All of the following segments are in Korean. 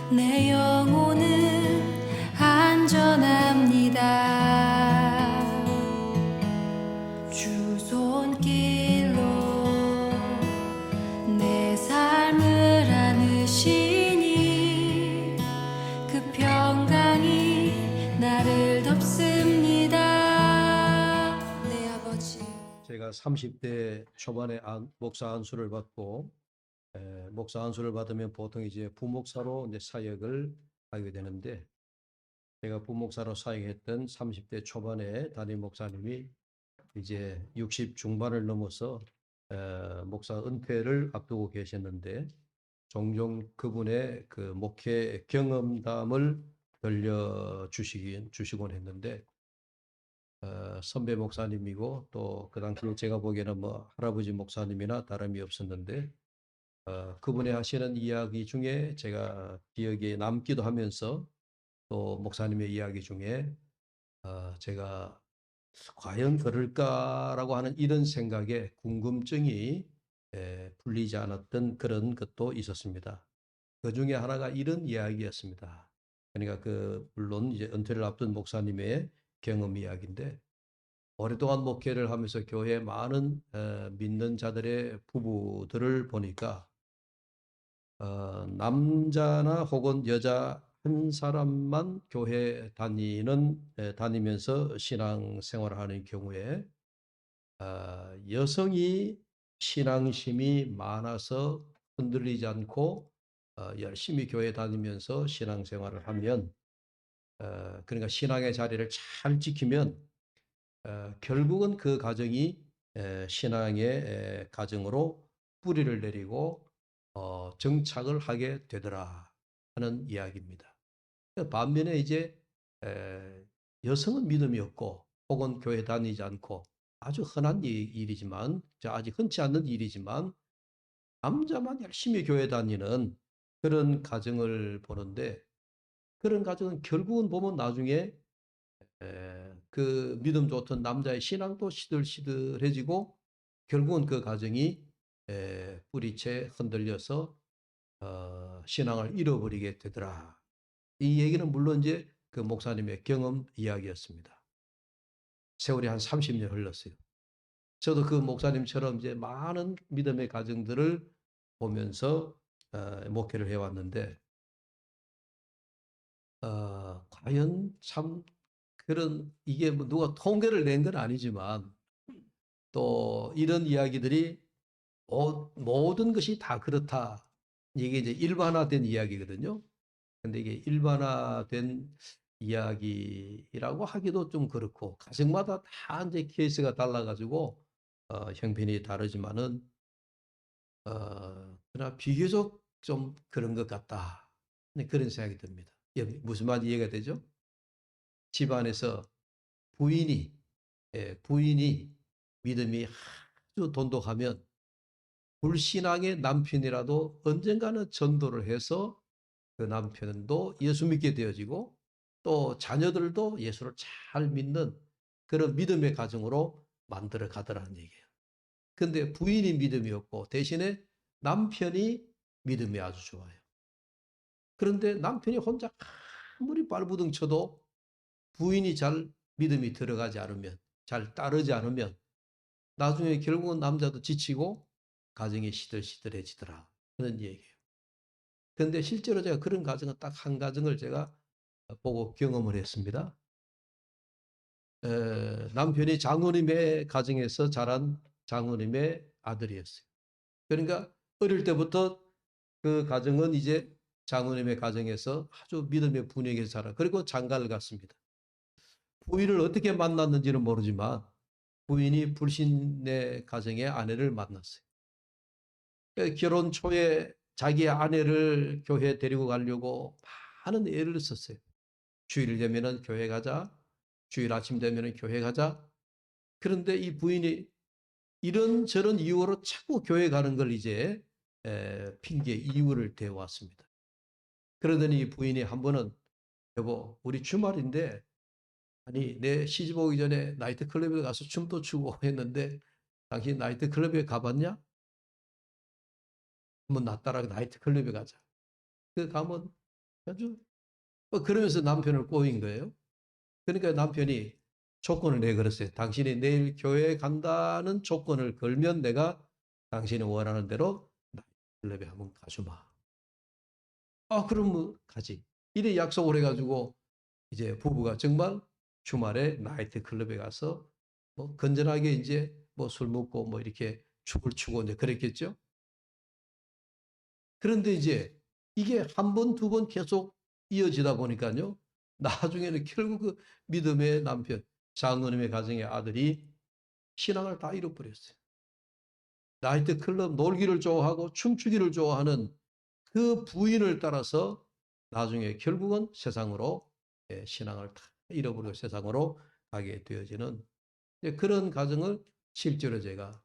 내 영혼은 안전합니다. 주 손길로 내 삶을 안으시니 그 평강이 나를 덮습니다. 내 아버지. 제가 30대 초반에 목사 안수를 받고 목사 안수를 받으면 보통 이제 부목사로 이제 사역을 하게 되는데, 제가 부목사로 사역했던 30대 초반에 담임 목사님이 이제 60 중반을 넘어서 목사 은퇴를 앞두고 계셨는데, 종종 그분의 그 목회 경험담을 들려주시곤 했는데, 선배 목사님이고 또 그 당시에 제가 보기에는 뭐 할아버지 목사님이나 다름이 없었는데, 그분의 하시는 이야기 중에 제가 기억에 남기도 하면서, 또 목사님의 이야기 중에 제가 과연 그럴까라고 하는 이런 생각에 궁금증이 풀리지 않았던 그런 것도 있었습니다. 그 중에 하나가 이런 이야기였습니다. 그러니까 물론 이제 은퇴를 앞둔 목사님의 경험 이야기인데, 오랫동안 목회를 하면서 교회에 많은 믿는 자들의 부부들을 보니까 남자나 혹은 여자 한 사람만 교회 다니면서 신앙생활을 하는 경우에 여성이 신앙심이 많아서 흔들리지 않고 열심히 교회 다니면서 신앙생활을 하면, 그러니까 신앙의 자리를 잘 지키면 결국은 그 가정이 신앙의 가정으로 뿌리를 내리고 정착을 하게 되더라 하는 이야기입니다. 반면에 이제 여성은 믿음이 없고 혹은 교회 다니지 않고, 아주 흔한 일이지만, 아직 흔치 않는 일이지만, 남자만 열심히 교회 다니는 그런 가정을 보는데, 그런 가정은 결국은 보면 나중에 그 믿음 좋던 남자의 신앙도 시들시들해지고, 결국은 그 가정이 뿌리채 흔들려서 신앙을 잃어버리게 되더라. 이 얘기는 물론 이제 그 목사님의 경험 이야기였습니다. 세월이 한 30년 흘렀어요. 저도 그 목사님처럼 이제 많은 믿음의 가정들을 보면서 목회를 해왔는데, 과연 참 그런, 이게 뭐 누가 통계를 낸 건 아니지만, 또 이런 이야기들이 모든 것이 다 그렇다, 이게 이제 일반화된 이야기거든요. 근데 이게 일반화된 이야기라고 하기도 좀 그렇고, 가정마다 다 이제 케이스가 달라가지고 형편이 다르지만은 그러나 비교적 좀 그런 것 같다, 그런 생각이 듭니다. 무슨 말이 이해가 되죠? 집안에서 부인이 부인이 믿음이 아주 돈독하면 불신앙의 남편이라도 언젠가는 전도를 해서 그 남편도 예수 믿게 되어지고, 또 자녀들도 예수를 잘 믿는 그런 믿음의 가정으로 만들어 가더라는 얘기예요. 근데 부인이 믿음이 없고 대신에 남편이 믿음이 아주 좋아요. 그런데 남편이 혼자 아무리 발부둥 쳐도 부인이 잘 믿음이 들어가지 않으면, 잘 따르지 않으면 나중에 결국은 남자도 지치고 가정이 시들시들해지더라 그런 얘기예요. 그런데 실제로 제가 그런 가정은 딱 한 가정을 제가 보고 경험을 했습니다. 남편이 장로님의 가정에서 자란 장로님의 아들이었어요. 그러니까 어릴 때부터 그 가정은 이제 장로님의 가정에서 아주 믿음의 분위기에서 자라. 그리고 장가를 갔습니다. 부인을 어떻게 만났는지는 모르지만 부인이 불신의 가정의 아내를 만났어요. 결혼 초에 자기 아내를 교회에 데리고 가려고 많은 애를 썼어요. 주일 되면은 교회 가자. 주일 아침 되면은 교회 가자. 그런데 이 부인이 이런저런 이유로 자꾸 교회 가는 걸 이제 핑계 이유를 대왔습니다. 그러더니 이 부인이 한 번은, 여보, 우리 주말인데, 아니 내 시집 오기 전에 나이트클럽에 가서 춤도 추고 했는데 당신 나이트클럽에 가봤냐? 한번 나 따라 나이트클럽에 가자. 그 가면 아주 그러면서 남편을 꼬인 거예요. 그러니까 남편이 조건을 내걸었어요. 당신이 내일 교회에 간다는 조건을 걸면 내가 당신이 원하는 대로 나이트클럽에 한번 가주마. 그럼 뭐 가지. 이래 약속을 해가지고 이제 부부가 정말 주말에 나이트클럽에 가서 뭐 건전하게 이제 뭐 술 먹고 뭐 이렇게 춤을 추고 이제 그랬겠죠. 그런데 이제 이게 한 번, 두 번 계속 이어지다 보니까요. 나중에는 결국 그 믿음의 남편, 장로님의 가정의 아들이 신앙을 다 잃어버렸어요. 나이트클럽 놀기를 좋아하고 춤추기를 좋아하는 그 부인을 따라서 나중에 결국은 세상으로 신앙을 다 잃어버리고 세상으로 가게 되어지는 그런 가정을 실제로 제가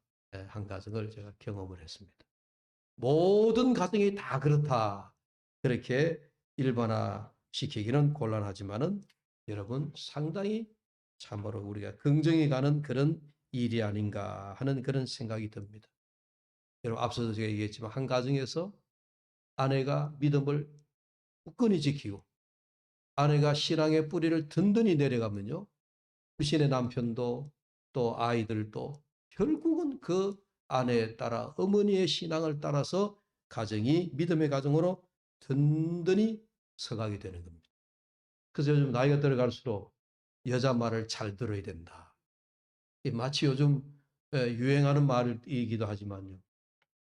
한 가정을 제가 경험을 했습니다. 모든 가정이 다 그렇다. 그렇게 일반화시키기는 곤란하지만은 여러분 상당히 참으로 우리가 긍정이 가는 그런 일이 아닌가 하는 그런 생각이 듭니다. 여러분 앞서도 제가 얘기했지만 한 가정에서 아내가 믿음을 굳건히 지키고 아내가 신앙의 뿌리를 든든히 내려가면요. 불신의 남편도 또 아이들도 결국은 그 아내에 따라 어머니의 신앙을 따라서 가정이 믿음의 가정으로 든든히 서가게 되는 겁니다. 그래서 요즘 나이가 들어갈수록 여자 말을 잘 들어야 된다. 마치 요즘 유행하는 말이기도 하지만요.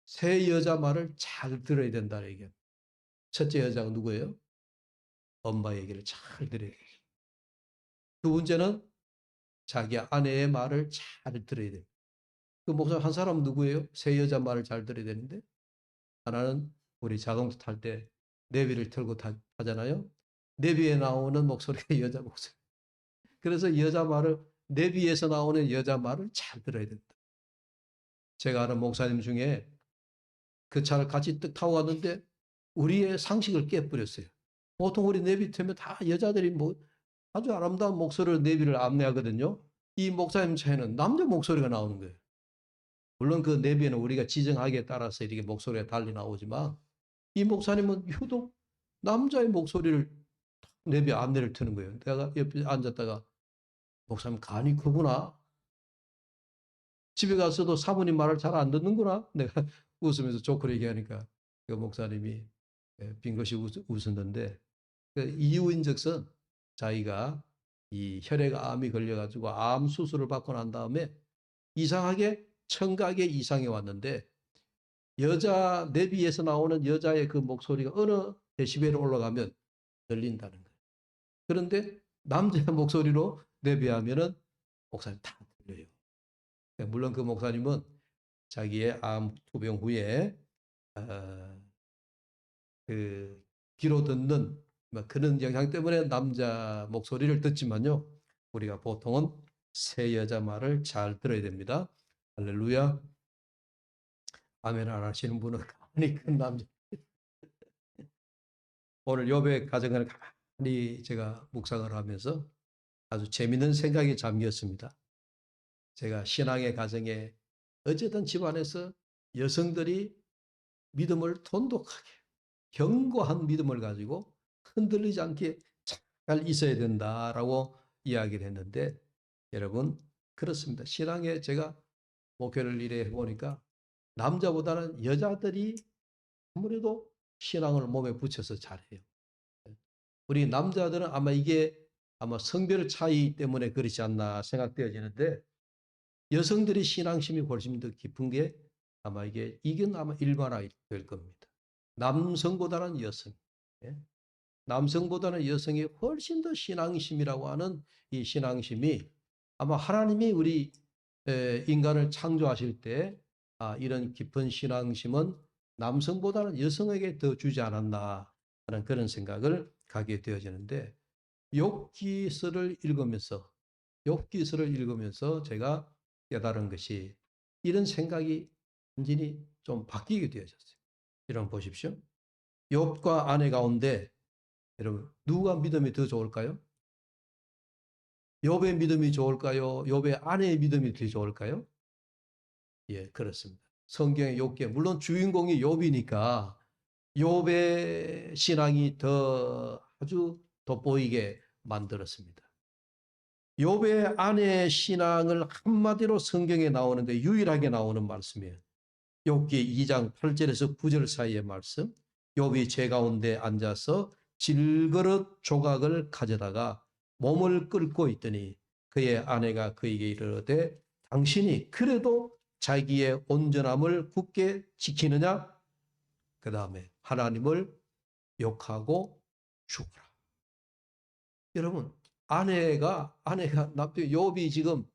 새 여자 말을 잘 들어야 된다. 이게 첫째 여자가 누구예요? 엄마 얘기를 잘 들어야 돼요. 두 번째는 자기 아내의 말을 잘 들어야 돼요. 그 목사 한 사람 누구예요? 새 여자 말을 잘 들어야 되는데 하나는 우리 자동차 탈 때 내비를 틀고 타잖아요. 내비에 나오는 목소리가 여자 목소리. 그래서 여자 말을 내비에서 나오는 여자 말을 잘 들어야 된다. 제가 아는 목사님 중에 그 차를 같이 뜩 타고 갔는데 우리의 상식을 깨버렸어요. 보통 우리 내비 틀면 다 여자들이 뭐 아주 아름다운 목소리로 내비를 안내하거든요. 이 목사님 차에는 남자 목소리가 나오는 거예요. 물론 그 내비에는 우리가 지정하기에 따라서 이렇게 목소리가 달리 나오지만 이 목사님은 유독 남자의 목소리를 내비 안내를 트는 거예요. 내가 옆에 앉았다가 목사님 간이 크구나. 집에 가서도 사모님 말을 잘 안 듣는구나. 내가 웃으면서 조크를 얘기하니까 그 목사님이 빙긋이 웃었는데 그 이유인즉슨 자기가 이 혈액암이 걸려가지고 암 수술을 받고 난 다음에 이상하게 청각에 이상이 왔는데 여자 내비에서 나오는 여자의 그 목소리가 어느 데시벨에 올라가면 들린다는 거예요. 그런데 남자 목소리로 내비하면은 목사님 다 들려요. 물론 그 목사님은 자기의 암 투병 후에 그 귀로 듣는 그런 영향 때문에 남자 목소리를 듣지만요. 우리가 보통은 새 여자 말을 잘 들어야 됩니다. 할렐루야. 아멘 안 하시는 분은 가만히 큰 남자. 오늘 욥의 가정을 가만히 제가 묵상을 하면서 아주 재미있는 생각에 잠겼습니다. 제가 신앙의 가정에 어쨌든 집안에서 여성들이 믿음을 돈독하게 견고한 믿음을 가지고 흔들리지 않게 잘 있어야 된다라고 이야기를 했는데 여러분 그렇습니다. 신앙에 제가 목회를 이래 해보니까 남자보다는 여자들이 아무래도 신앙을 몸에 붙여서 잘해요. 우리 남자들은 아마 이게 아마 성별 차이 때문에 그렇지 않나 생각되어지는데 여성들이 신앙심이 훨씬 더 깊은 게 아마 이건 아마 일반화될 겁니다. 남성보다는 여성. 예? 남성보다는 여성이 훨씬 더 신앙심이라고 하는 이 신앙심이 아마 하나님이 우리 인간을 창조하실 때 이런 깊은 신앙심은 남성보다는 여성에게 더 주지 않았나 하는 그런 생각을 가게 되어지는데 욥기서를 읽으면서 제가 깨달은 것이 이런 생각이 완전히 좀 바뀌게 되어졌어요. 여러분 보십시오. 욥과 아내 가운데 여러분 누가 믿음이 더 좋을까요? 욥의 믿음이 좋을까요? 욥의 아내의 믿음이 더 좋을까요? 예, 그렇습니다. 성경의 욥기 물론 주인공이 욥이니까 욥의 신앙이 더 아주 돋보이게 만들었습니다. 욥의 아내의 신앙을 한마디로 성경에 나오는데 유일하게 나오는 말씀이에요. 욥기 2장 8절에서 9절 사이의 말씀. 욥이 제 가운데 앉아서 질그릇 조각을 가져다가 몸을 끓고 있더니 그의 아내가 그에게 이르되 당신이 그래도 자기의 온전함을 굳게 지키느냐? 그 다음에 하나님을 욕하고 죽어라. 여러분, 아내가 남편 욥이 지금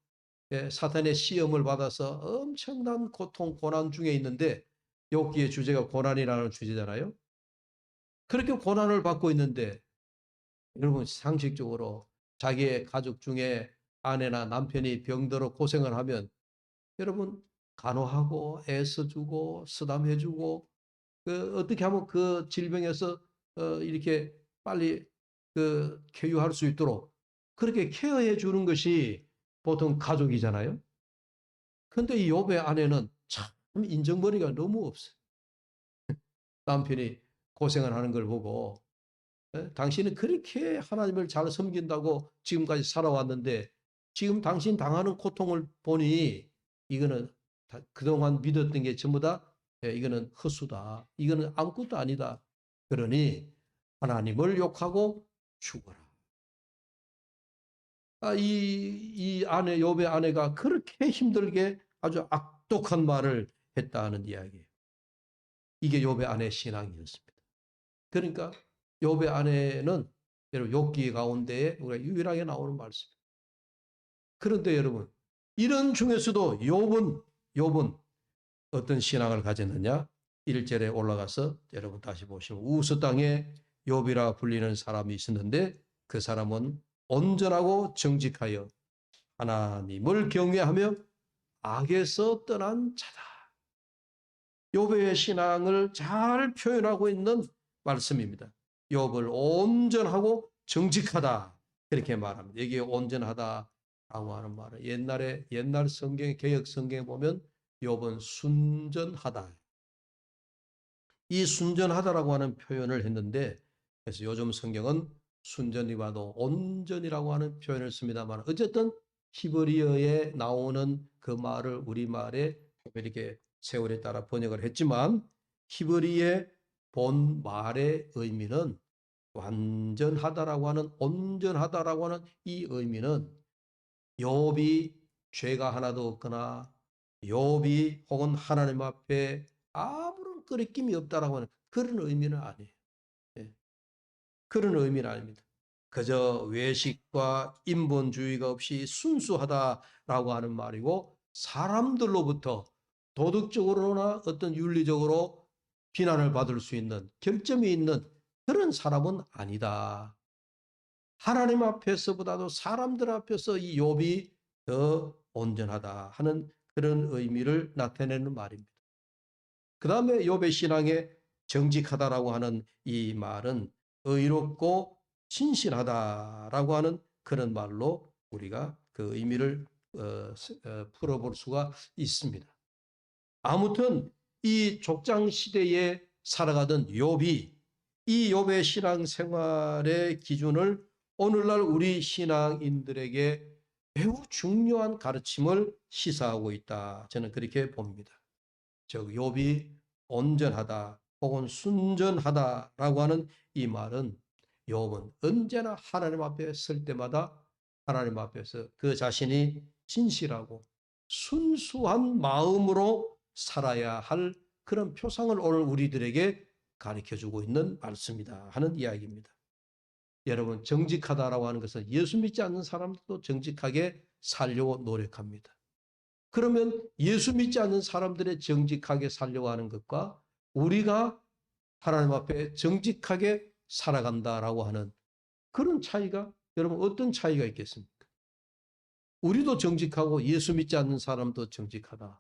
사탄의 시험을 받아서 엄청난 고통, 고난 중에 있는데, 욥기의 주제가 고난이라는 주제잖아요. 그렇게 고난을 받고 있는데, 여러분 상식적으로 자기의 가족 중에 아내나 남편이 병들어 고생을 하면 여러분 간호하고 애써주고 쓰담해주고 어떻게 하면 그 질병에서 이렇게 빨리 쾌유할 수 있도록 그렇게 케어해 주는 것이 보통 가족이잖아요. 그런데 이 욥의 아내는 참 인정머리가 너무 없어요. 남편이 고생을 하는 걸 보고 당신은 그렇게 하나님을 잘 섬긴다고 지금까지 살아왔는데 지금 당신 당하는 고통을 보니 이거는 그동안 믿었던 게 전부 다 이거는 헛수다. 이거는 아무것도 아니다. 그러니 하나님을 욕하고 죽어라. 이 아내, 욥의 아내가 그렇게 힘들게 아주 악독한 말을 했다는 이야기예요. 이게 욥의 아내의 신앙이었습니다. 그러니까 욥의 아내는 여러분 욥기 가운데에 우리가 유일하게 나오는 말씀입니다. 그런데 여러분 이런 중에서도 욥은 어떤 신앙을 가졌느냐? 1절에 올라가서 여러분 다시 보시면 우스 땅에 욥이라 불리는 사람이 있었는데 그 사람은 온전하고 정직하여 하나님을 경외하며 악에서 떠난 자다. 욥의 신앙을 잘 표현하고 있는 말씀입니다. 욥을 온전하고 정직하다 그렇게 말합니다. 여기에 온전하다라고 하는 말은 옛날 성경 개역 성경에 보면 욥은 순전하다. 이 순전하다라고 하는 표현을 했는데 그래서 요즘 성경은 순전이와도 온전이라고 하는 표현을 씁니다만 어쨌든 히브리어에 나오는 그 말을 우리말에 이렇게 세월에 따라 번역을 했지만 히브리의 본 말의 의미는 완전하다라고 하는 온전하다라고 하는 이 의미는 욥이 죄가 하나도 없거나 욥이 혹은 하나님 앞에 아무런 끄리낌이 없다라고 하는 그런 의미는 아니에요. 예. 그런 의미는 아닙니다. 그저 외식과 인본주의가 없이 순수하다라고 하는 말이고 사람들로부터 도덕적으로나 어떤 윤리적으로 비난을 받을 수 있는 결점이 있는 그런 사람은 아니다. 하나님 앞에서보다도 사람들 앞에서 이 욥이 더 온전하다 하는 그런 의미를 나타내는 말입니다. 그 다음에 욥의 신앙에 정직하다라고 하는 이 말은 의롭고 신실하다라고 하는 그런 말로 우리가 그 의미를 풀어볼 수가 있습니다. 아무튼 이 족장 시대에 살아가던 욥이 이 욥의 신앙 생활의 기준을 오늘날 우리 신앙인들에게 매우 중요한 가르침을 시사하고 있다. 저는 그렇게 봅니다. 즉 욥이 온전하다 혹은 순전하다라고 하는 이 말은 욥은 언제나 하나님 앞에 설 때마다 하나님 앞에서 그 자신이 진실하고 순수한 마음으로 살아야 할 그런 표상을 오늘 우리들에게 가르쳐주고 있는 말씀이다 하는 이야기입니다. 여러분 정직하다라고 하는 것은 예수 믿지 않는 사람들도 정직하게 살려고 노력합니다. 그러면 예수 믿지 않는 사람들의 정직하게 살려고 하는 것과 우리가 하나님 앞에 정직하게 살아간다라고 하는 그런 차이가 여러분 어떤 차이가 있겠습니까? 우리도 정직하고 예수 믿지 않는 사람도 정직하다라고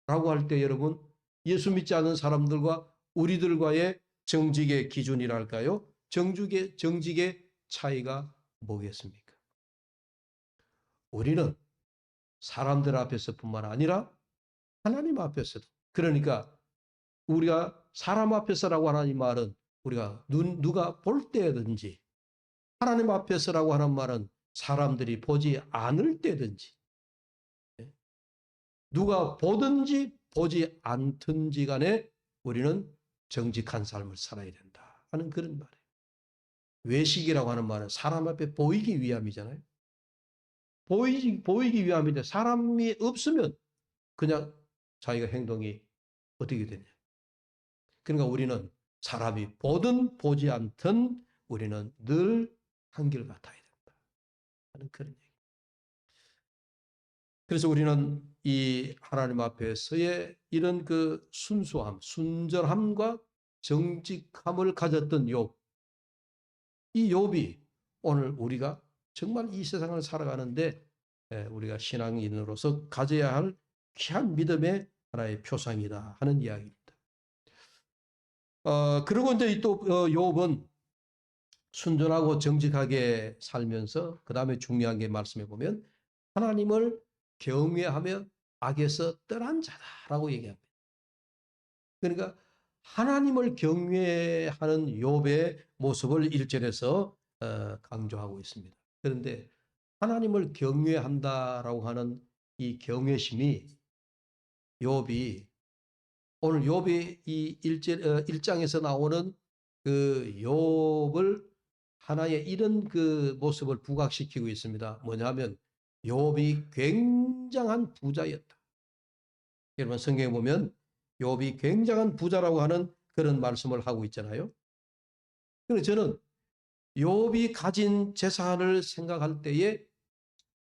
할 때 여러분 예수 믿지 않는 사람들과 우리들과의 정직의 기준이랄까요? 정직의 차이가 뭐겠습니까? 우리는 사람들 앞에서뿐만 아니라 하나님 앞에서도 그러니까 우리가 사람 앞에서라고 하는 이 말은 우리가 누가 볼 때든지, 하나님 앞에서라고 하는 말은 사람들이 보지 않을 때든지, 누가 보든지 보지 않든지 간에 우리는 정직한 삶을 살아야 된다 하는 그런 말이에요. 외식이라고 하는 말은 사람 앞에 보이기 위함이잖아요. 보이기 위함인데 사람이 없으면 그냥 자기가 행동이 어떻게 되냐. 그러니까 우리는 사람이 보든 보지 않든 우리는 늘 한결같아야 된다 하는 그런 얘기. 그래서 우리는 이 하나님 앞에서의 이런 그 순수함, 순전함과 정직함을 가졌던 욥. 이 욥이 오늘 우리가 정말 이 세상을 살아가는데 우리가 신앙인으로서 가져야 할 귀한 믿음의 하나의 표상이다 하는 이야기입니다. 그리고 이제 또 욥은 순전하고 정직하게 살면서 그 다음에 중요한 게 말씀해 보면 하나님을 경외하며 악에서 떠난 자다라고 얘기합니다. 그러니까 하나님을 경외하는 욥의 모습을 1절에서 강조하고 있습니다. 그런데 하나님을 경외한다라고 하는 이 경외심이 욥이 오늘 욥이 이 1장에서 나오는 그 욥을 하나의 이런 그 모습을 부각시키고 있습니다. 뭐냐면 욥이 굉장한 부자였다. 여러분 성경에 보면 욥이 굉장한 부자라고 하는 그런 말씀을 하고 있잖아요. 그래서 저는 욥이 가진 재산을 생각할 때에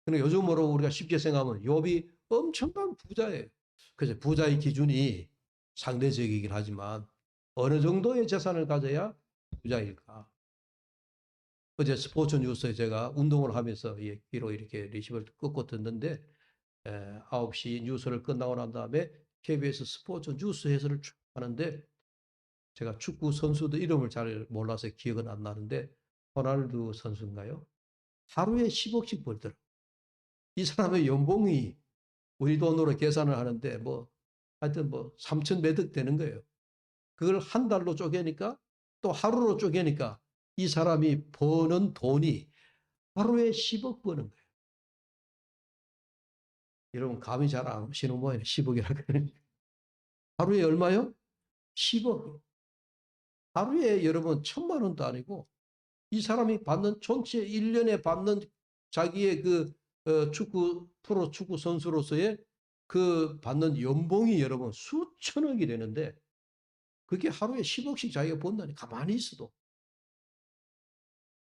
그러니까 요즘으로 우리가 쉽게 생각하면 욥이 엄청난 부자예요. 그래서 부자의 기준이 상대적이긴 하지만 어느 정도의 재산을 가져야 부자일까? 어제 스포츠 뉴스에 제가 운동을 하면서 귀로 이렇게 리시버를 끄고 듣는데 9시 뉴스를 끝나고 난 다음에 KBS 스포츠 뉴스 해설을 쭉 하는데 제가 축구 선수들 이름을 잘 몰라서 기억은 안 나는데 호날두 선수인가요? 하루에 10억씩 벌더라고요. 이 사람의 연봉이 우리 돈으로 계산을 하는데 뭐 하여튼 뭐 3천 매덕 되는 거예요. 그걸 한 달로 쪼개니까 또 하루로 쪼개니까 이 사람이 버는 돈이 하루에 10억 버는 거예요. 여러분 감이 잘 안 오시는 모양이네. 10억이라 그러니까. 하루에 얼마요? 10억. 하루에 여러분 1,000만 원도 아니고 이 사람이 받는 전체 1년에 받는 자기의 그 축구 프로 축구 선수로서의 그 받는 연봉이 여러분 수천억이 되는데 그게 하루에 10억씩 자기가 번다니 가만히 있어도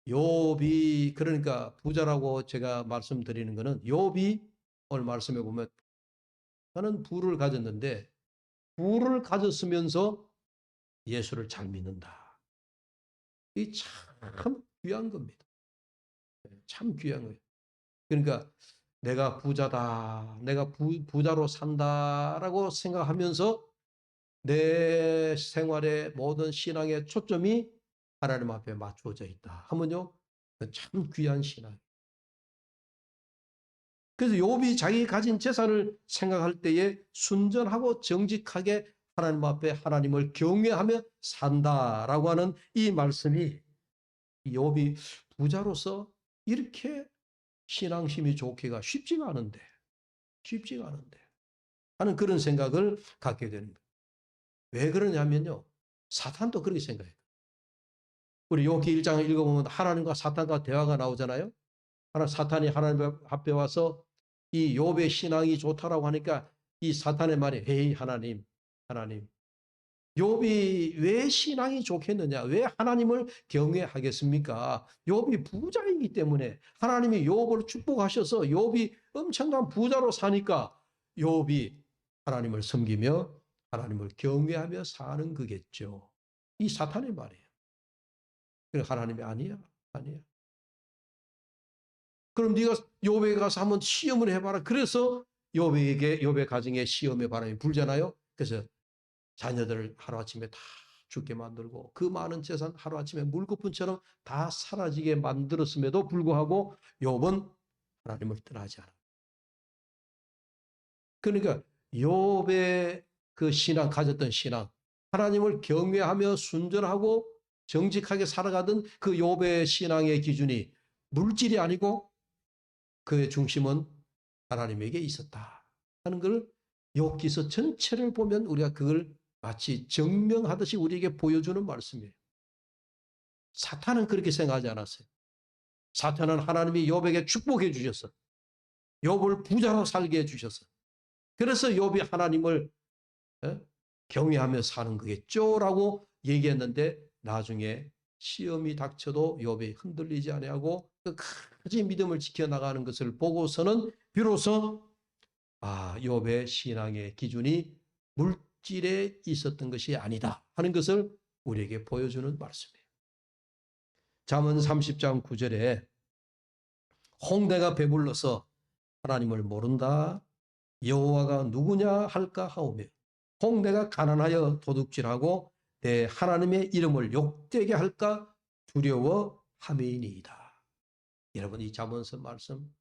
욥이 그러니까 부자라고 제가 말씀드리는 거는 욥이 오늘 말씀해 보면 나는 부를 가졌는데 부를 가졌으면서 예수를 잘 믿는다. 이 참 귀한 겁니다. 참 귀한 거예요. 그러니까 내가 부자다, 내가 부자로 산다라고 생각하면서 내 생활의 모든 신앙의 초점이 하나님 앞에 맞추어져 있다 하면요, 참 귀한 신앙. 그래서 욥이 자기 가진 재산을 생각할 때에 순전하고 정직하게 하나님 앞에 하나님을 경외하며 산다라고 하는 이 말씀이 욥이 부자로서 이렇게 신앙심이 좋기가 쉽지가 않은데 하는 그런 생각을 갖게 되는 거예요. 왜 그러냐면요. 사탄도 그렇게 생각해요. 우리 욥기 1장을 읽어보면 하나님과 사탄과 대화가 나오잖아요. 사탄이 하나님 앞에 와서 이 욥의 신앙이 좋다라고 하니까 이 사탄의 말이 에이 하나님 욥이 왜 신앙이 좋겠느냐? 왜 하나님을 경외하겠습니까? 욥이 부자이기 때문에 하나님이 욥을 축복하셔서 욥이 엄청난 부자로 사니까 욥이 하나님을 섬기며 하나님을 경외하며 사는 거겠죠. 이 사탄의 말이에요. 하나님이 아니야. 그럼 네가 욥에게 가서 한번 시험을 해봐라. 그래서 욥의 가정에 시험의 바람이 불잖아요. 그래서 자녀들을 하루아침에 다 죽게 만들고 그 많은 재산 하루아침에 물거품처럼 다 사라지게 만들었음에도 불구하고 욥은 하나님을 떠나지 않아. 그러니까 욥의 그 신앙 가졌던 신앙 하나님을 경외하며 순전하고 정직하게 살아가던 그 욥의 신앙의 기준이 물질이 아니고 그의 중심은 하나님에게 있었다 하는 걸 욥기서 전체를 보면 우리가 그걸 마치 증명하듯이 우리에게 보여주는 말씀이에요. 사탄은 그렇게 생각하지 않았어요. 사탄은 하나님이 욥에게 축복해 주셔서 욥을 부자로 살게 해 주셔서 그래서 욥이 하나님을 경외하며 사는 거겠죠라고 얘기했는데 나중에 시험이 닥쳐도 욥이 흔들리지 아니하고 끝까지 믿음을 지켜나가는 것을 보고서는 비로소 욥의 신앙의 기준이 물질에 있었던 것이 아니다 하는 것을 우리에게 보여주는 말씀이에요. 잠언 30장 9절에 홍대가 배불러서 하나님을 모른다 여호와가 누구냐 할까 하오며 홍대가 가난하여 도둑질하고 내 하나님의 이름을 욕되게 할까 두려워함이니이다. 여러분 이 잠언서 말씀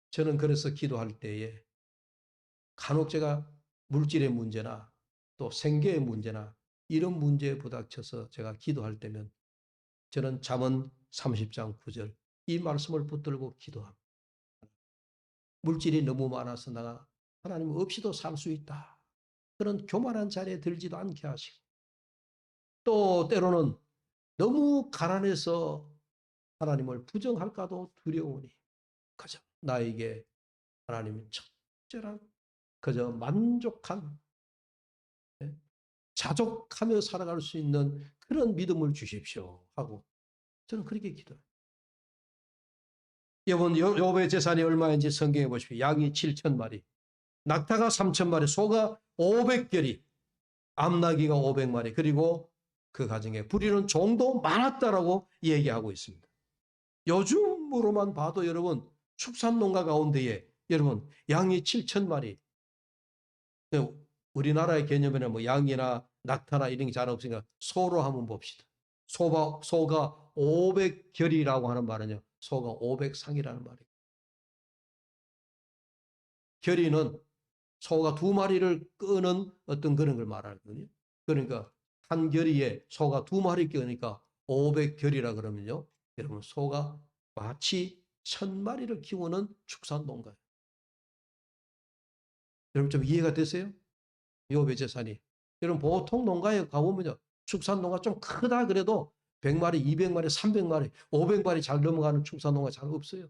저는 그래서 기도할 때에 간혹 제가 물질의 문제나 또 생계의 문제나 이런 문제에 부닥쳐서 제가 기도할 때면 저는 잠언 30장 9절 이 말씀을 붙들고 기도합니다. 물질이 너무 많아서 내가 하나님 없이도 살 수 있다. 그런 교만한 자리에 들지도 않게 하시고 또 때로는 너무 가난해서 하나님을 부정할까도 두려우니 그저 나에게 하나님은 적절한 그저 만족한 자족하며 살아갈 수 있는 그런 믿음을 주십시오 하고 저는 그렇게 기도해요. 여러분 욥의 재산이 얼마인지 성경에 보십시오. 양이 7,000마리, 낙타가 3,000마리, 소가 500결이, 암나귀가 500마리, 그리고 그 가정에 부리는 종도 많았다라고 얘기하고 있습니다. 요즘으로만 봐도 여러분 축산농가 가운데에 여러분 양이 7,000마리, 우리나라의 개념에는 뭐 양이나 낙타나 이런 게 잘 없으니까 소로 한번 봅시다. 소가 500결이라고 하는 말은요. 소가 500상이라는 말이에요. 결이는 소가 2마리를 끄는 어떤 그런 걸 말하거든요. 그러니까 한 결이에 소가 2마리 끄니까 500결이라 그러면요. 여러분 소가 마치 1,000마리를 키우는 축산농가예요. 여러분 좀 이해가 되세요? 욥의 재산이. 여러분 보통 농가에 가보면요. 축산농가 좀 크다 그래도 100마리, 200마리, 300마리, 500마리 잘 넘어가는 축산농가 잘 없어요.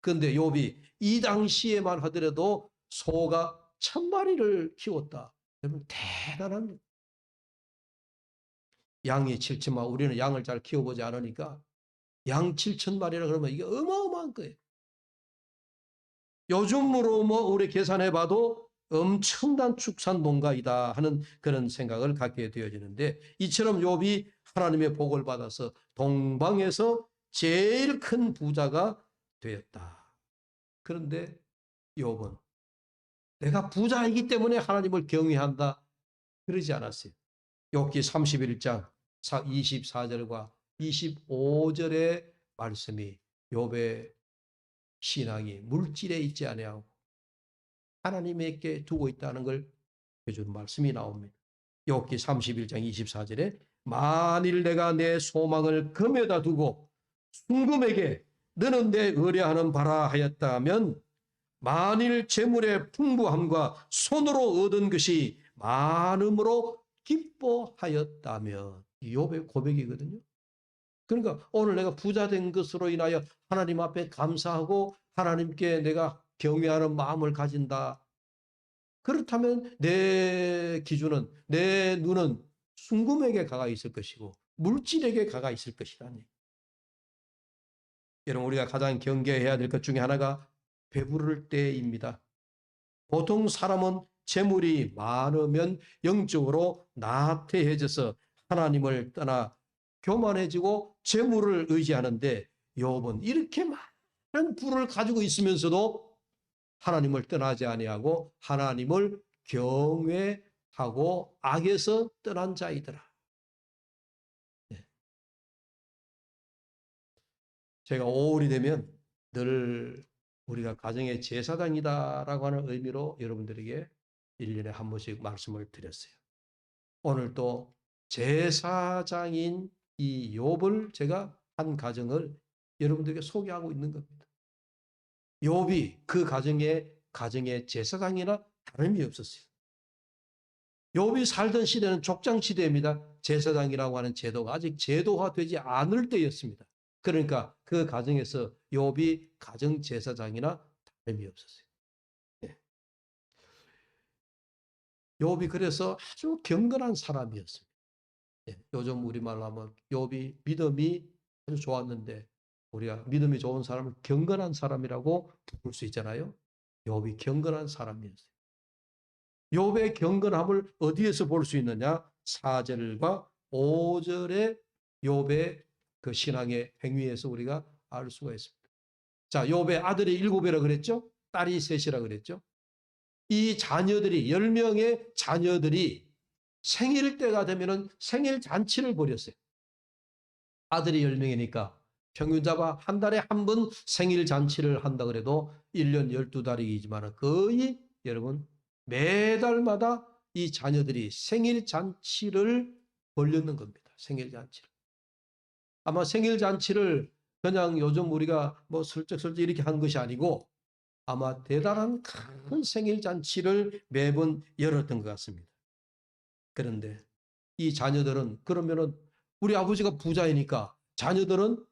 그런데 욥이 이 당시에만 하더라도 소가 1,000마리를 키웠다. 여러분 대단합니다. 양이 7,000마리, 우리는 양을 잘 키워보지 않으니까 양 7,000마리라 그러면 이게 어마어마한 거예요. 요즘으로 뭐 우리 계산해봐도 엄청난 축산 농가이다 하는 그런 생각을 갖게 되어지는데 이처럼 욥이 하나님의 복을 받아서 동방에서 제일 큰 부자가 되었다. 그런데 욥은 내가 부자이기 때문에 하나님을 경외한다 그러지 않았어요. 욥기 31장 24절과 25절의 말씀이 욥의 신앙이 물질에 있지 아니하고 하나님에게 두고 있다는 걸 해주는 말씀이 나옵니다. 욥기 31장 24절에 만일 내가 내 소망을 금에다 두고 순금에게 너는 내 의뢰하는 바라 하였다면 만일 재물의 풍부함과 손으로 얻은 것이 많음으로 기뻐하였다면 욥의 고백이거든요. 그러니까 오늘 내가 부자 된 것으로 인하여 하나님 앞에 감사하고 하나님께 내가 경외하는 마음을 가진다. 그렇다면 내 기준은 내 눈은 순금에게 가가 있을 것이고 물질에게 가가 있을 것이라니. 여러분 우리가 가장 경계해야 될 것 중에 하나가 배부를 때입니다. 보통 사람은 재물이 많으면 영적으로 나태해져서 하나님을 떠나 교만해지고 재물을 의지하는데 욥은 이렇게 많은 부를 가지고 있으면서도 하나님을 떠나지 아니하고 하나님을 경외하고 악에서 떠난 자이더라. 제가 5월이 되면 늘 우리가 가정의 제사장이다라고 하는 의미로 여러분들에게 1년에 한 번씩 말씀을 드렸어요. 오늘 또 제사장인 이 욥을 제가 한 가정을 여러분들에게 소개하고 있는 겁니다. 욥이 그 가정의 제사장이나 다름이 없었어요. 욥이 살던 시대는 족장 시대입니다. 제사장이라고 하는 제도가 아직 제도화되지 않을 때였습니다. 그러니까 그 가정에서 욥이 가정 제사장이나 다름이 없었어요. 예. 욥이 그래서 아주 경건한 사람이었습니다. 예. 요즘 우리말로 하면 욥이 믿음이 아주 좋았는데 우리가 믿음이 좋은 사람을 경건한 사람이라고 부를 수 있잖아요. 욥이 경건한 사람이었어요. 욥의 경건함을 어디에서 볼 수 있느냐? 4절과 5절의 욥의 그 신앙의 행위에서 우리가 알 수가 있습니다. 자, 욥의 아들이 7이라 그랬죠? 딸이 3이라 그랬죠? 이 자녀들이 10명의 자녀들이 생일 때가 되면은 생일 잔치를 벌였어요. 아들이 10명이니까 평균 잡아 한 달에 한 번 생일 잔치를 한다 그래도 1년 12달이지만 거의 여러분 매달마다 이 자녀들이 생일 잔치를 벌였는 겁니다. 생일 잔치를. 아마 생일 잔치를 그냥 요즘 우리가 뭐 슬쩍슬쩍 이렇게 한 것이 아니고 아마 대단한 큰 생일 잔치를 매번 열었던 것 같습니다. 그런데 이 자녀들은 그러면은 우리 아버지가 부자이니까 자녀들은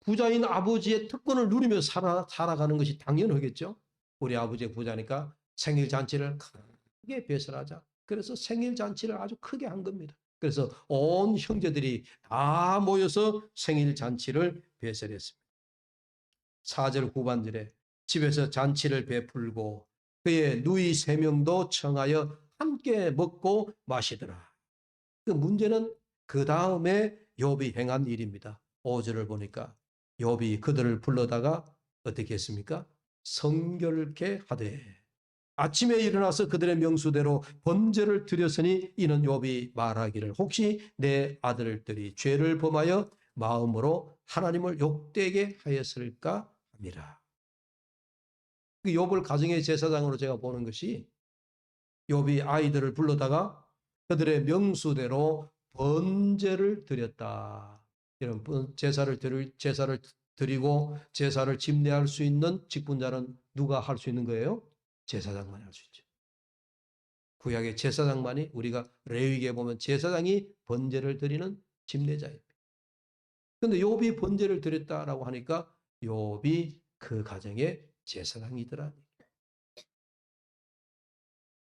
부자인 아버지의 특권을 누리며 살아가는 것이 당연하겠죠. 우리 아버지가 부자니까 생일 잔치를 크게 배설하자. 그래서 생일 잔치를 아주 크게 한 겁니다. 그래서 온 형제들이 다 모여서 생일 잔치를 배설했습니다. 4절 후반절에 집에서 잔치를 베풀고 그의 누이 3명도 청하여 함께 먹고 마시더라. 그 문제는 그 다음에 욥이 행한 일입니다. 5절을 보니까 욥이 그들을 불러다가 어떻게 했습니까? 성결케 하되 아침에 일어나서 그들의 명수대로 번제를 드렸으니 이는 욥이 말하기를 혹시 내 아들들이 죄를 범하여 마음으로 하나님을 욕되게 하였을까 합니다. 그 욥을 가정의 제사장으로 제가 보는 것이 욥이 아이들을 불러다가 그들의 명수대로 번제를 드렸다. 이런 제사를 드리고 제사를 집례할 수 있는 직분자는 누가 할 수 있는 거예요? 제사장만이 할 수 있죠. 구약의 제사장만이 우리가 레위기에 보면 제사장이 번제를 드리는 집례자입니다. 그런데 욥이 번제를 드렸다라고 하니까 욥이 그 가정의 제사장이더라.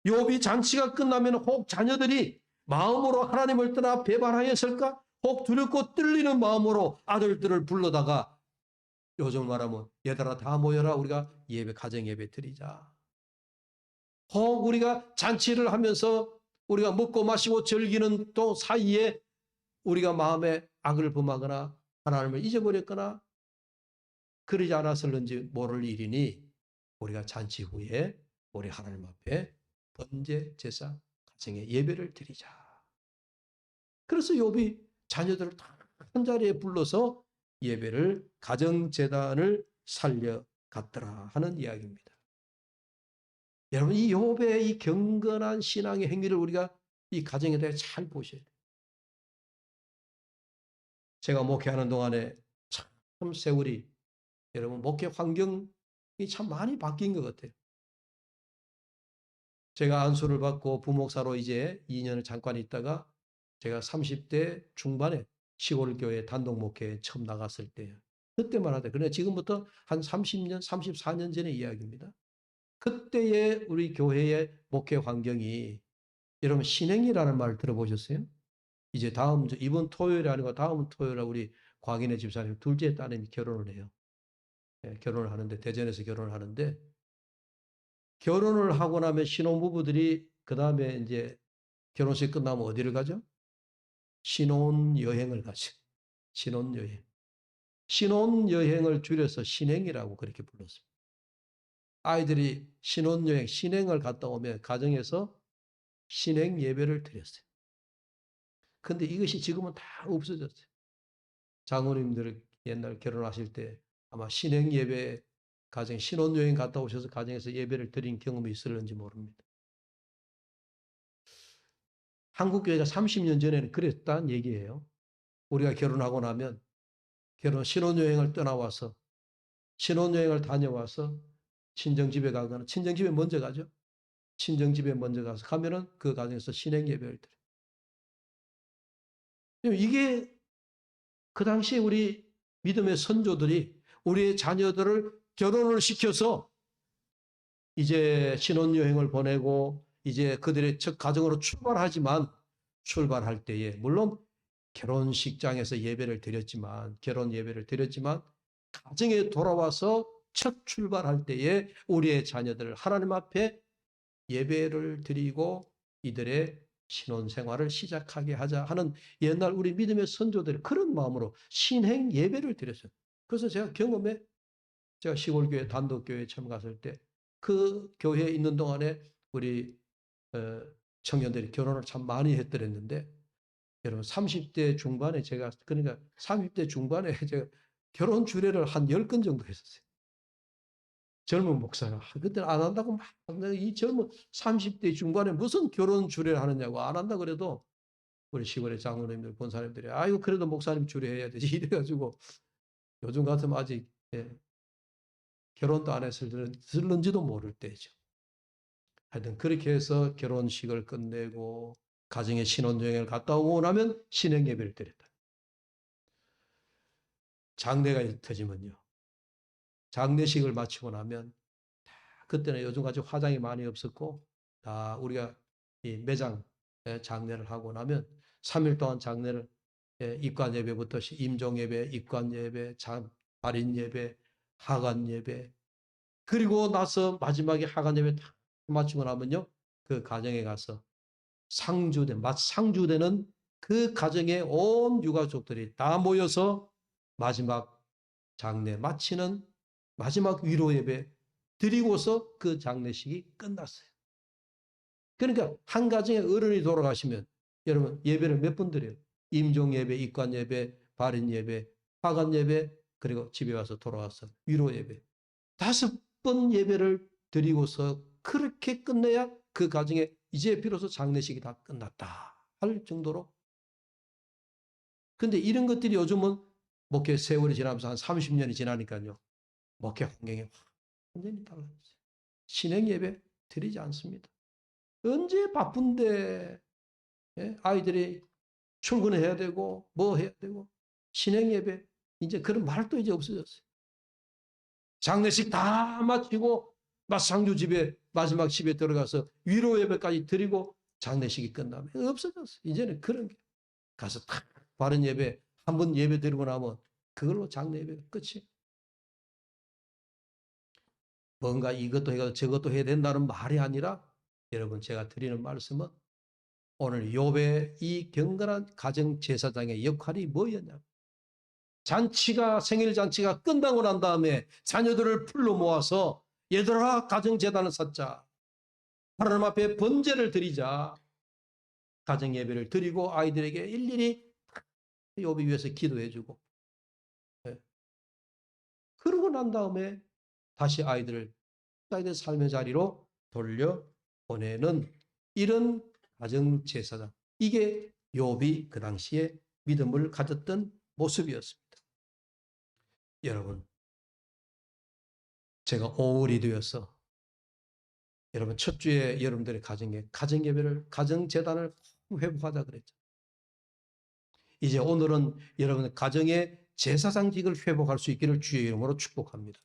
욥이 잔치가 끝나면 혹 자녀들이 마음으로 하나님을 떠나 배반하였을까? 혹 두렵고 떨리는 마음으로 아들들을 불러다가 요즘 말하면 얘들아 다 모여라 우리가 예배 가정 예배 드리자. 혹 우리가 잔치를 하면서 우리가 먹고 마시고 즐기는 또 사이에 우리가 마음에 악을 범하거나 하나님을 잊어버렸거나 그러지 않았을는지 모를 일이니 우리가 잔치 후에 우리 하나님 앞에 번제 제사 가정의 예배를 드리자. 그래서 욥이 자녀들을 다 한 자리에 불러서 예배를 가정재단을 살려갔더라 하는 이야기입니다. 여러분 이 욥의 이 경건한 신앙의 행위를 우리가 이 가정에 대해 잘 보셔야 돼요. 제가 목회하는 동안에 참 세월이 여러분 목회 환경이 참 많이 바뀐 것 같아요. 제가 안수를 받고 부목사로 이제 2년을 잠깐 있다가 제가 30대 중반에 시골 교회 단독 목회에 처음 나갔을 때예요. 그때만 하다. 그러나 지금부터 한 30년, 34년 전의 이야기입니다. 그때의 우리 교회의 목회 환경이 여러분 신행이라는 말 들어보셨어요? 이제 이번 토요일이 아니고 다음 토요일에 우리 광인의 집사님 둘째 딸이 결혼을 해요. 예, 결혼을 하는데 대전에서 결혼을 하는데 결혼을 하고 나면 신혼부부들이 그 다음에 이제 결혼식 끝나면 어디를 가죠? 신혼여행을 가죠. 신혼여행. 신혼여행을 줄여서 신행이라고 그렇게 불렀습니다. 아이들이 신혼여행, 신행을 갔다 오면 가정에서 신행 예배를 드렸어요. 근데 이것이 지금은 다 없어졌어요. 장모님들 옛날 결혼하실 때 아마 신행 예배, 가정, 신혼여행 갔다 오셔서 가정에서 예배를 드린 경험이 있을는지 모릅니다. 한국교회가 30년 전에는 그랬다는 얘기예요. 우리가 결혼하고 나면 신혼여행을 떠나와서 신혼여행을 다녀와서 친정집에 가거나 친정집에 먼저 가죠. 친정집에 먼저 가면은 그 가정에서 신행예배를 드려요. 이게 그 당시에 우리 믿음의 선조들이 우리의 자녀들을 결혼을 시켜서 이제 신혼여행을 보내고 이제 그들의 첫 가정으로 출발할 때에 물론 결혼식장에서 예배를 드렸지만 결혼 예배를 드렸지만 가정에 돌아와서 첫 출발할 때에 우리의 자녀들을 하나님 앞에 예배를 드리고 이들의 신혼생활을 시작하게 하자 하는 옛날 우리 믿음의 선조들이 그런 마음으로 신행 예배를 드렸어요. 그래서 제가 시골교회 단독교회에 처음 갔을 때 그 교회에 있는 동안에 우리 청년들이 결혼을 참 많이 했더랬는데 여러분 30대 중반에 제가 30대 중반에 제가 결혼 주례를 한 10건 정도 했었어요. 젊은 목사가 그때는 안 한다고 막 이 젊은 30대 중반에 무슨 결혼 주례를 하느냐고 안 한다 그래도 우리 시골의 장로님들 본사님들이 아이고 그래도 목사님 주례해야 되지 이래가지고 요즘 같으면 아직 결혼도 안 했을는지도 모를 때죠. 하여튼 그렇게 해서 결혼식을 끝내고 가정에 신혼여행을 갔다 오고 나면 신행예배를 드렸다. 장례가 터지면요. 장례식을 마치고 나면 그때는 요즘같이 화장이 많이 없었고 다 우리가 이 매장 장례를 하고 나면 3일 동안 장례를 입관예배부터 임종예배, 입관예배, 발인예배, 하관예배 그리고 나서 마지막에 하관예배 다 마치고 나면요. 그 가정에 가서 상주되는 그 가정의 온 유가족들이 다 모여서 마지막 장례 마치는 마지막 위로 예배 드리고서 그 장례식이 끝났어요. 그러니까 한 가정의 어른이 돌아가시면 여러분 예배를 몇 번 드려요? 임종 예배, 입관 예배, 발인 예배, 하관 예배, 그리고 집에 와서 돌아와서 위로 예배. 5번 예배를 드리고서 그렇게 끝내야 그 가정에 이제 비로소 장례식이 다 끝났다 할 정도로. 근데 이런 것들이 요즘은 목회 세월이 지나면서 한 30년이 지나니까요. 목회 환경이 완전히 달라졌어요. 신행 예배 드리지 않습니다. 언제 바쁜데 아이들이 출근해야 되고 뭐 해야 되고 신행 예배 이제 그런 말도 이제 없어졌어요. 장례식 다 마치고 상주 집에 마지막 집에 들어가서 위로 예배까지 드리고 장례식이 끝나면 없어졌어요. 이제는 그런 게 가서 탁 바른 예배 한 번 예배 드리고 나면 그걸로 장례 예배가 끝이. 뭔가 이것도 해가 저것도 해야 된다는 말이 아니라 여러분 제가 드리는 말씀은 오늘 욥의 이 경건한 가정 제사장의 역할이 뭐였냐? 생일 잔치가 끝나고 난 다음에 자녀들을 풀로 모아서 얘들아 가정 제단을 쌓자. 하나님 앞에 번제를 드리자. 가정 예배를 드리고 아이들에게 일일이 욥이 위해서 기도해주고. 그러고 난 다음에 다시 아이들 삶의 자리로 돌려보내는 이런 가정 제사장. 이게 욥이 그 당시에 믿음을 가졌던 모습이었습니다. 여러분, 제가 5월이 되어서 여러분 첫 주에 여러분들의 가정 예배를 가정 제단을 회복하자 그랬죠. 이제 오늘은 여러분 가정의 제사장직을 회복할 수 있기를 주의 이름으로 축복합니다.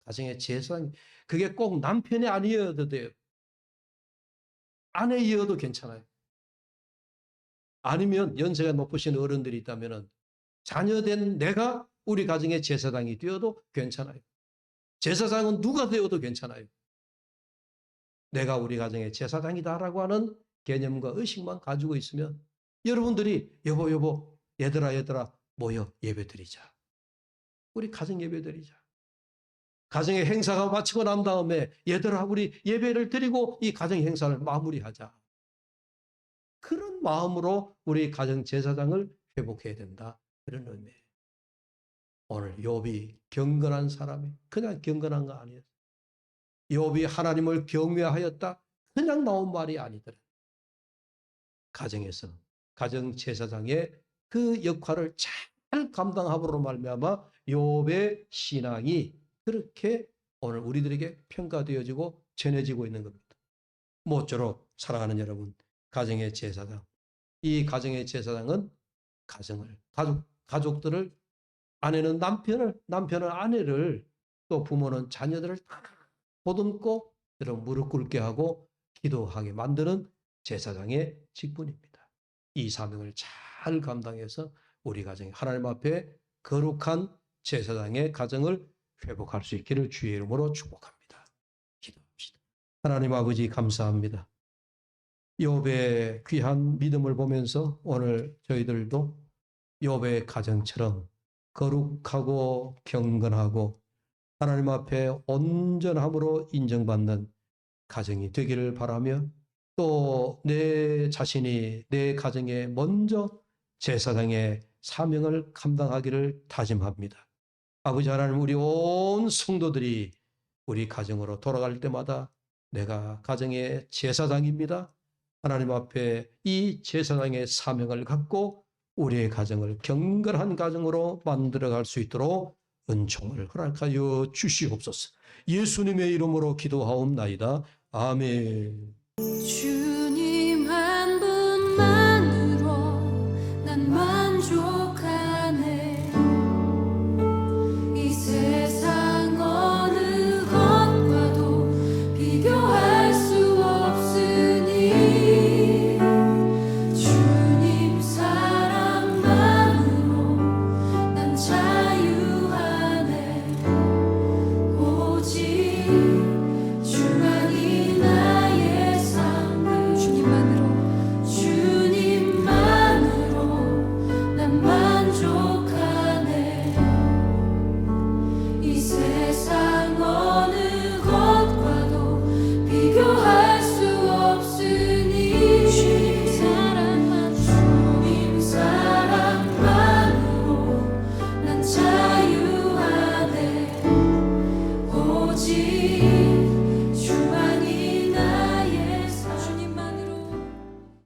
가정의 제사장 그게 꼭 남편이 아니어도 돼요. 아내이어도 괜찮아요. 아니면 연세가 높으신 어른들이 있다면 자녀된 내가 우리 가정의 제사장이 되어도 괜찮아요. 제사장은 누가 되어도 괜찮아요. 내가 우리 가정의 제사장이다라고 하는 개념과 의식만 가지고 있으면 여러분들이 여보 얘들아 모여 예배드리자. 우리 가정 예배드리자. 가정의 행사가 마치고 난 다음에 얘들아 우리 예배를 드리고 이 가정 행사를 마무리하자. 그런 마음으로 우리 가정 제사장을 회복해야 된다. 그런 의미예요. 오늘 욥이 경건한 사람이 그냥 경건한 거 아니에요. 욥이 하나님을 경외하였다. 그냥 나온 말이 아니더라. 가정에서 가정 제사장의 그 역할을 잘 감당함으로 말미암아 욥의 신앙이 그렇게 오늘 우리들에게 평가되어지고 전해지고 있는 겁니다. 모쪼록 사랑하는 여러분, 가정의 제사장, 이 가정의 제사장은 가정을, 가족들을, 아내는 남편을, 남편은 아내를, 또 부모는 자녀들을 다 보듬고 무릎 꿇게 하고 기도하게 만드는 제사장의 직분입니다. 이 사명을 잘 감당해서 우리 가정이 하나님 앞에 거룩한 제사장의 가정을 회복할 수 있기를 주의 이름으로 축복합니다. 기도합시다. 하나님 아버지 감사합니다. 욥의 귀한 믿음을 보면서 오늘 저희들도 욥의 가정처럼 거룩하고 경건하고 하나님 앞에 온전함으로 인정받는 가정이 되기를 바라며 또 내 자신이 내 가정에 먼저 제사장의 사명을 감당하기를 다짐합니다. 아버지 하나님, 우리 온 성도들이 우리 가정으로 돌아갈 때마다 내가 가정의 제사장입니다. 하나님 앞에 이 제사장의 사명을 갖고 우리의 가정을 경건한 가정으로 만들어갈 수 있도록 은총을 허락하여 주시옵소서. 예수님의 이름으로 기도하옵나이다. 아멘.